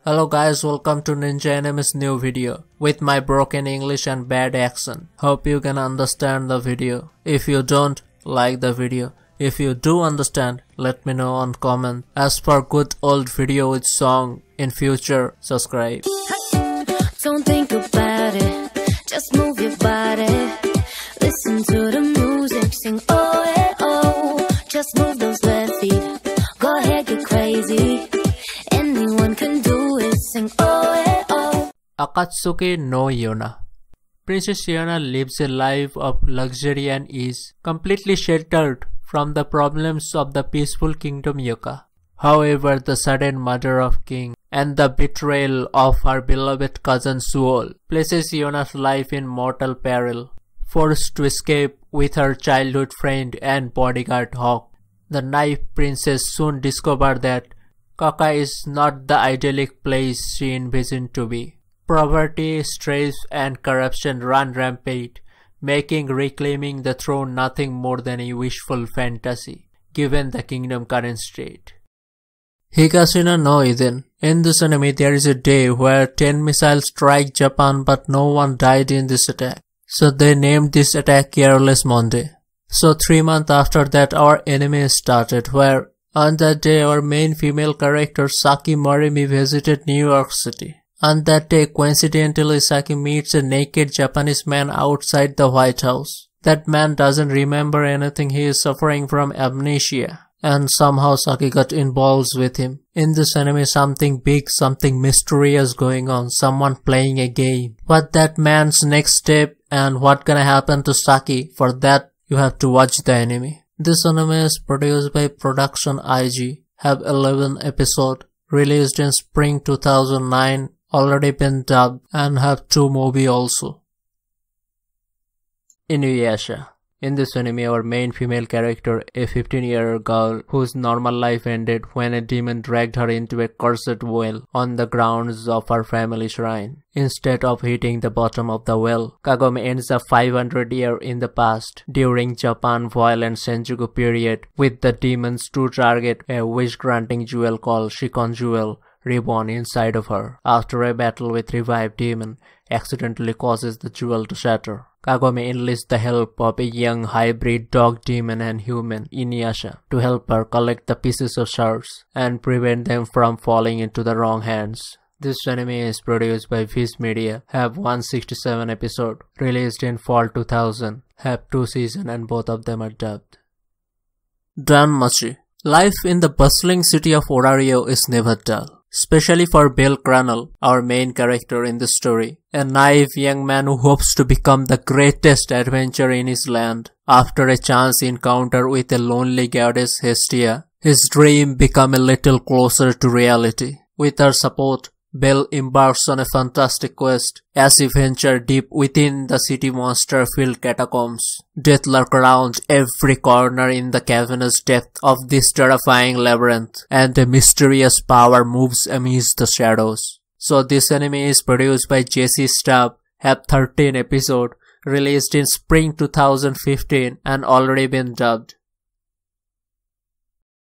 Hello guys, welcome to Ninja Anime's new video with my broken English and bad accent. Hope you can understand the video. If you don't, like the video. If you do understand, let me know on comment. As for good old video with song in future, subscribe. Don't think about it, just move your body. Listen to the music, sing oh yeah oh. Just move those left feet, go ahead get crazy. Anyone can do it, sing oh yeah oh. AKATSUKI no YONA. Princess Shana lives a life of luxury and ease, completely sheltered from the problems of the peaceful kingdom Yoka. However, the sudden murder of King and the betrayal of her beloved cousin Suol places Yona's life in mortal peril. Forced to escape with her childhood friend and bodyguard Hawk, the Knife Princess soon discovered that Kaka is not the idyllic place she envisioned to be. Poverty, stress and corruption run rampant, making reclaiming the throne nothing more than a wishful fantasy, given the kingdom's current state. Higashina no Iden. In this anime, there is a day where 10 missiles strike Japan but no one died in this attack. So they named this attack Careless Monday. So 3 months after that, our anime started, where on that day our main female character Saki Morimi visited New York City. On that day, coincidentally, Saki meets a naked Japanese man outside the White House. That man doesn't remember anything, he is suffering from amnesia. And somehow Saki got involved with him. In this anime, something big, something mysterious going on, someone playing a game. What that man's next step and what gonna happen to Saki, for that you have to watch the anime. This anime is produced by Production IG, have 11 episodes, released in spring 2009, already been dubbed, and have 2 movies also. INUYASHA. In this anime, our main female character, a 15-year-old girl whose normal life ended when a demon dragged her into a cursed well on the grounds of her family shrine. Instead of hitting the bottom of the well, Kagome ends up 500 years in the past, during Japan's violent Senjuku period, with the demons to target a wish-granting jewel called Shikon Jewel, reborn inside of her. After a battle with revived demon, accidentally causes the jewel to shatter. Kagome enlists the help of a young hybrid dog demon and human, INUYASHA, to help her collect the pieces of shards and prevent them from falling into the wrong hands. This anime is produced by Viz Media, have 167 episodes, released in fall 2000, have 2 seasons and both of them are dubbed. Danmachi. Life in the bustling city of Orario is never dull. Especially for Bill Cranell, our main character in the story, a naive young man who hopes to become the greatest adventurer in his land. After a chance encounter with a lonely goddess Hestia, his dream becomes a little closer to reality. With her support, Bill embarks on a fantastic quest as he ventures deep within the city monster-filled catacombs. Death lurks around every corner in the cavernous depth of this terrifying labyrinth, and a mysterious power moves amidst the shadows. So this anime is produced by JC Staff, have 13 episodes, released in spring 2015 and already been dubbed.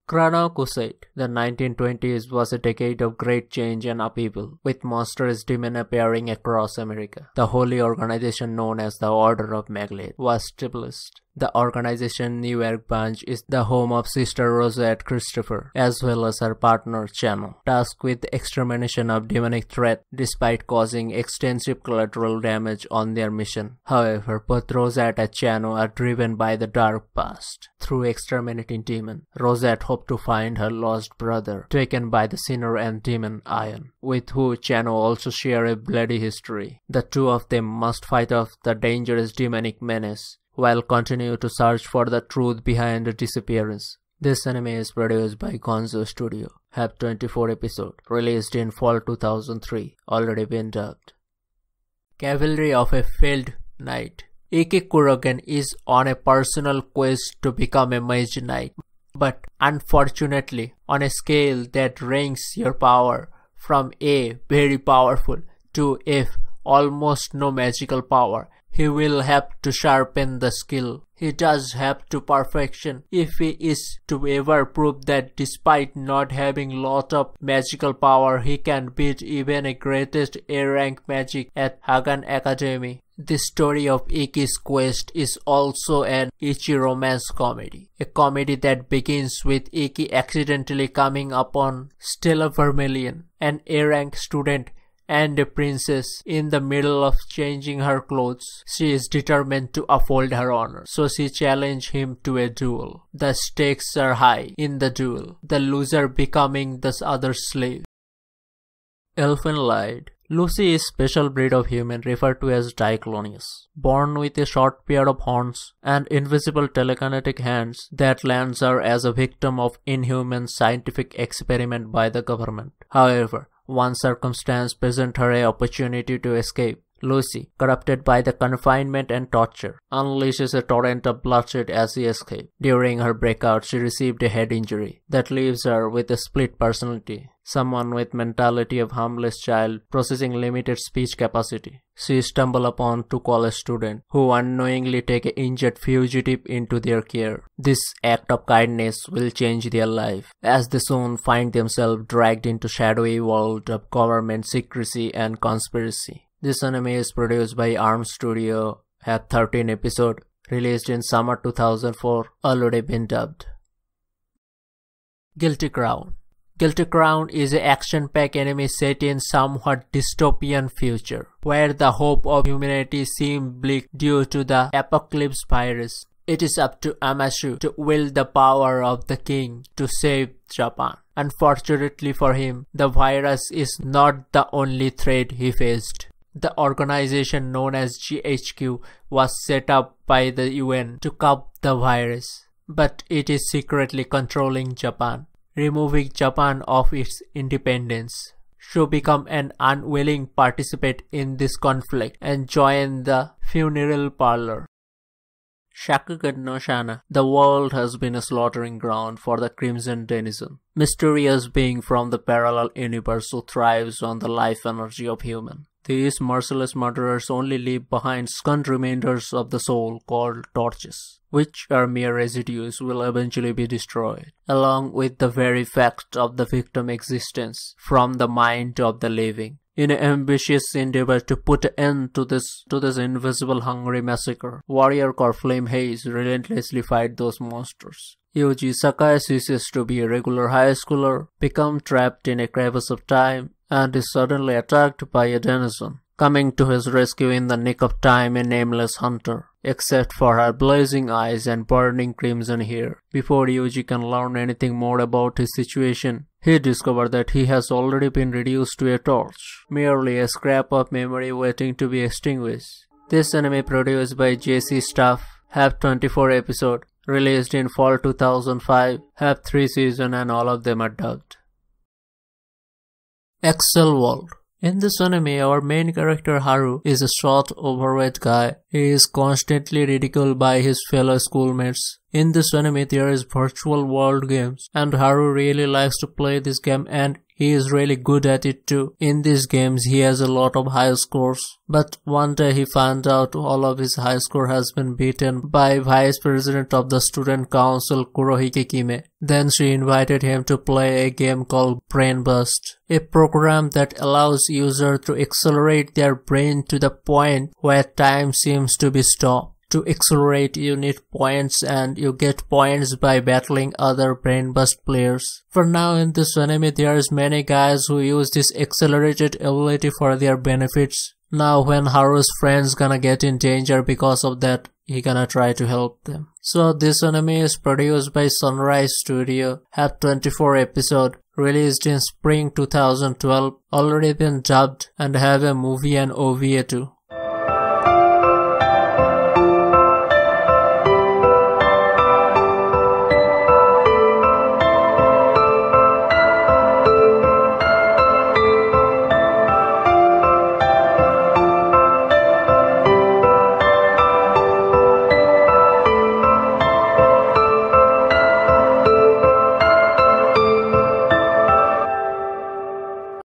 CHRNO. The 1920s was a decade of great change and upheaval, with monstrous demons appearing across America. The holy organization known as the Order of Maglet was established. The organization's New York branch is the home of Sister Rosette Christopher, as well as her partner Channel, tasked with the extermination of demonic threat despite causing extensive collateral damage on their mission. However, both Rosette and Channel are driven by the dark past. Through exterminating demon, Rosette hoped to find her lost brother, taken by the sinner and demon Ion, with who Channel also share a bloody history. The two of them must fight off the dangerous demonic menace, while continue to search for the truth behind the disappearance. This anime is produced by Gonzo Studio, have 24 episodes, released in fall 2003, already been dubbed. Cavalry of a Failed Knight. Iki Kurogen is on a personal quest to become a mage knight, but unfortunately, on a scale that ranks your power from A, very powerful, to F, almost no magical power, he will have to sharpen the skill He does have to perfection if he is to ever prove that despite not having lot of magical power, he can beat even a greatest A-rank magic at Hagan Academy. The story of Ikki's quest is also an Ichi romance comedy. A comedy that begins with Ikki accidentally coming upon Stella Vermilion, an A-rank student and a princess, in the middle of changing her clothes. She is determined to uphold her honor, so she challenges him to a duel. The stakes are high in the duel, the loser becoming the other's slave. Elfen lied. Lucy is a special breed of human referred to as Diclonius, born with a short pair of horns and invisible telekinetic hands that lands her as a victim of inhuman scientific experiment by the government. However, one circumstance presents her an opportunity to escape. Lucy, corrupted by the confinement and torture, unleashes a torrent of bloodshed as she escapes. During her breakout, she received a head injury that leaves her with a split personality. Someone with mentality of harmless child possessing limited speech capacity. She stumbles upon two college students who unknowingly take an injured fugitive into their care. This act of kindness will change their life, as they soon find themselves dragged into shadowy world of government secrecy and conspiracy. This anime is produced by ARM Studio, have 13 episodes, released in summer 2004, already been dubbed. Guilty Crown. Guilty Crown is an action-packed anime set in somewhat dystopian future, where the hope of humanity seems bleak due to the apocalypse virus. It is up to Amashu to wield the power of the king to save Japan. Unfortunately for him, the virus is not the only threat he faced. The organization known as GHQ was set up by the UN to curb the virus, but it is secretly controlling Japan, removing Japan of its independence. Shu become an unwilling participant in this conflict and join the funeral parlor. Shakugan no Shana. The world has been a slaughtering ground for the Crimson Denizen, mysterious being from the parallel universe who thrives on the life energy of human. These merciless murderers only leave behind scant remainders of the soul called torches, which are mere residues will eventually be destroyed, along with the very fact of the victim's existence from the mind of the living. In an ambitious endeavor to put an end to this invisible hungry massacre, warrior called Flame Haze relentlessly fight those monsters. Yuji Sakai ceases to be a regular high schooler, becomes trapped in a crevice of time, and is suddenly attacked by a denizen, coming to his rescue in the nick of time, a nameless hunter. Except for her blazing eyes and burning crimson hair. Before Yuji can learn anything more about his situation, he discovers that he has already been reduced to a torch, merely a scrap of memory waiting to be extinguished. This anime produced by JC Staff, have 24 episodes, released in fall 2005, have 3 seasons and all of them are dubbed. ACCEL World. In this anime, our main character Haru is a short, overweight guy. He is constantly ridiculed by his fellow schoolmates. In this anime, there is virtual world games, and Haru really likes to play this game, and he is really good at it too. In these games, he has a lot of high scores, but one day he found out all of his high score has been beaten by Vice President of the Student Council Kurohike Kime. Then she invited him to play a game called Brain Burst, a program that allows users to accelerate their brain to the point where time seems to be stopped. To accelerate, you need points, and you get points by battling other Brain Burst players. For now, in this anime, there is many guys who use this accelerated ability for their benefits. Now, when Haru's friends gonna get in danger because of that, he gonna try to help them. So, this anime is produced by Sunrise Studio, have 24 episodes, released in spring 2012, already been dubbed, and have a movie and OVA too.